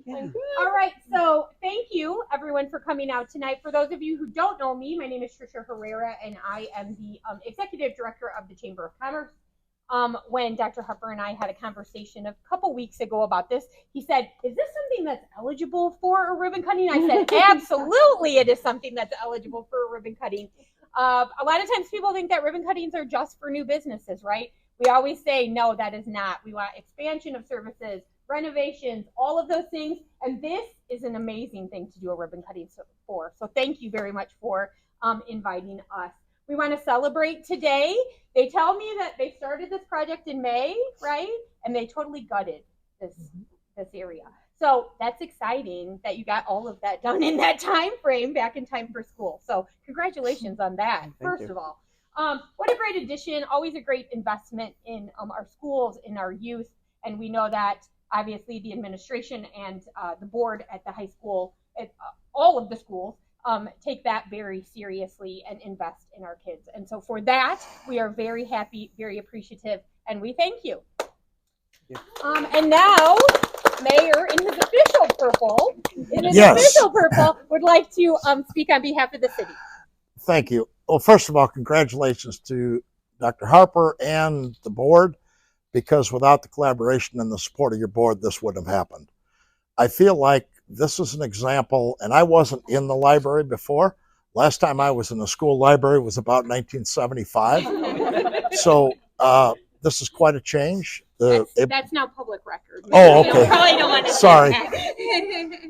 Yeah. All right, so thank you everyone for coming out tonight. For those of you who don't know me, my name is Trisha Herrera, and I am the executive director of the Chamber of Commerce. When Dr. Harper and I had a conversation a couple weeks ago about this, he said, "Is this something that's eligible for a ribbon cutting?" I said, "Absolutely, it is something that's eligible for a ribbon cutting." A lot of times people think that ribbon cuttings are just for new businesses, right? We always say, no, that is not. We want expansion of services, renovations, all of those things. And this is an amazing thing to do a ribbon cutting for. So thank you very much for inviting us. We want to celebrate today. They tell me that they started this project in May, right? And they totally gutted this area. So that's exciting that you got all of that done in that time frame, back in time for school. So congratulations on that, first of all. What a great addition, always a great investment in our schools, in our youth. And we know that obviously the administration and the board at the high school, at all of the schools, take that very seriously and invest in our kids. And so for that, we are very happy, very appreciative, and we thank you. And now, Mayor, in his official purple, would like to speak on behalf of the city. Thank you. Well, first of all, congratulations to Dr. Harper and the board, because without the collaboration and the support of your board, this wouldn't have happened. I feel like this is an example, and I wasn't in the library before. Last time I was in the school library was about 1975. So this is quite a change. That's now public record. Oh, okay. Probably don't want to Sorry.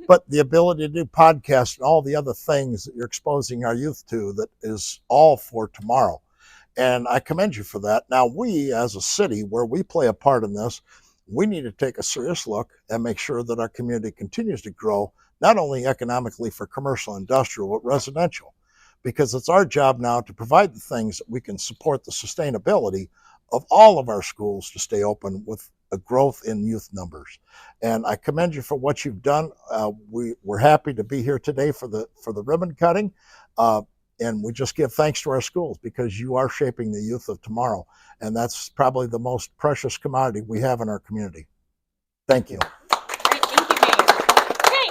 But the ability to do podcasts and all the other things that you're exposing our youth to, that is all for tomorrow. And I commend you for that. Now, we as a city, where we play a part in this, we need to take a serious look and make sure that our community continues to grow, not only economically for commercial, industrial, but residential, because it's our job now to provide the things that we can support the sustainability of all of our schools to stay open with a growth in youth numbers. And I commend you for what you've done. We're happy to be here today for the ribbon cutting. And we just give thanks to our schools, because you are shaping the youth of tomorrow. And that's probably the most precious commodity we have in our community. Thank you. Great, thank you, Mayor. Okay,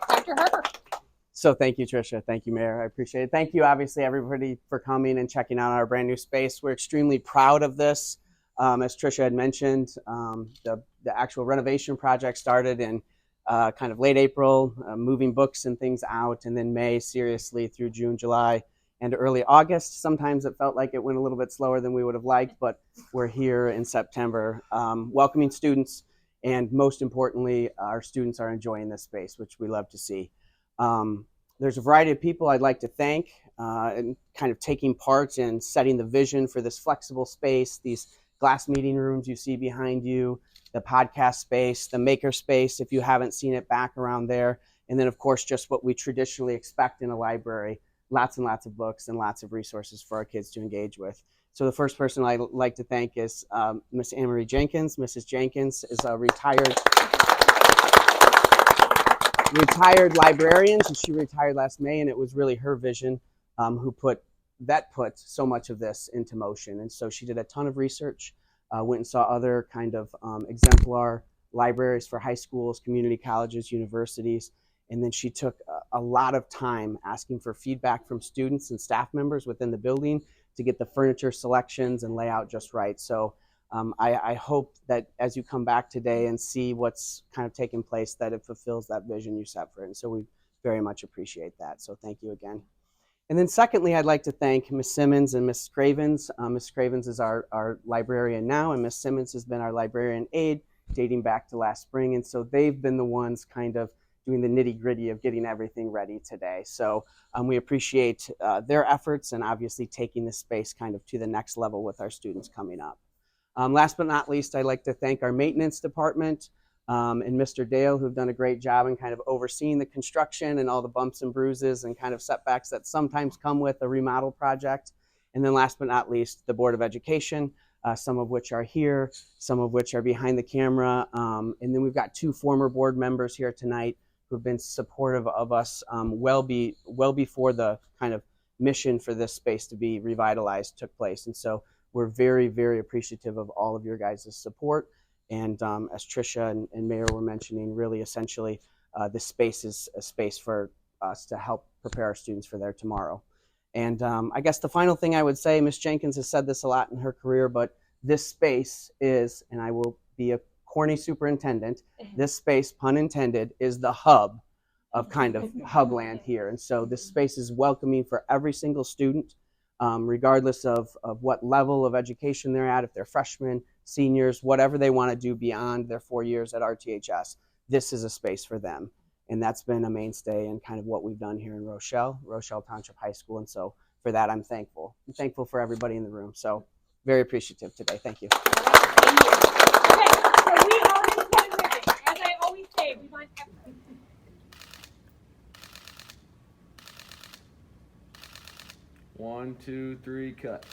Dr. Harper. So thank you, Trisha. Thank you, Mayor. I appreciate it. Thank you, obviously, everybody for coming and checking out our brand new space. We're extremely proud of this. As Trisha had mentioned, the actual renovation project started in kind of late April, moving books and things out, and then May, seriously, through June, July, and early August. Sometimes it felt like it went a little bit slower than we would have liked, but we're here in September, welcoming students, and most importantly, our students are enjoying this space, which we love to see. There's a variety of people I'd like to thank and kind of taking part in setting the vision for this flexible space, these glass meeting rooms you see behind you, the podcast space, the maker space, if you haven't seen it, back around there. And then, of course, just what we traditionally expect in a library, lots and lots of books and lots of resources for our kids to engage with. So the first person I'd like to thank is Miss Anne-Marie Jenkins. Mrs. Jenkins is a retired librarian. She retired last May, and it was really her vision who put so much of this into motion. And so she did a ton of research, went and saw other kind of exemplar libraries for high schools, community colleges, universities, and then she took a lot of time asking for feedback from students and staff members within the building to get the furniture selections and layout just right. So I hope that as you come back today and see what's kind of taking place, that it fulfills that vision you set for it. And so we very much appreciate that. So thank you again. And then secondly, I'd like to thank Ms. Simmons and Ms. Cravens. Ms. Cravens is our librarian now, and Ms. Simmons has been our librarian aide dating back to last spring. And so they've been the ones kind of doing the nitty gritty of getting everything ready today. So we appreciate their efforts, and obviously taking this space kind of to the next level with our students coming up. Last but not least, I'd like to thank our maintenance department and Mr. Dale, who've done a great job in kind of overseeing the construction and all the bumps and bruises and kind of setbacks that sometimes come with a remodel project. And then last but not least, the Board of Education, some of which are here, some of which are behind the camera. And then we've got two former board members here tonight who've been supportive of us well before the kind of mission for this space to be revitalized took place. And so we're very, very appreciative of all of your guys' support. And as Tricia and Mayor were mentioning, really essentially, this space is a space for us to help prepare our students for their tomorrow. And I guess the final thing I would say, Ms. Jenkins has said this a lot in her career, but this space is, and I will be a corny superintendent, this space, pun intended, is the hub of kind of hubland here. And so this space is welcoming for every single student, regardless of what level of education they're at, if they're freshmen, seniors, whatever they want to do beyond their 4 years at RTHS, this is a space for them. And that's been a mainstay in kind of what we've done here in Rochelle Township High School. And so for that, I'm thankful. I'm thankful for everybody in the room. So very appreciative today. Thank you. Thank you. Okay, so we are in one ribbon. As I always say, we want everyone. 1, 2, 3, cut.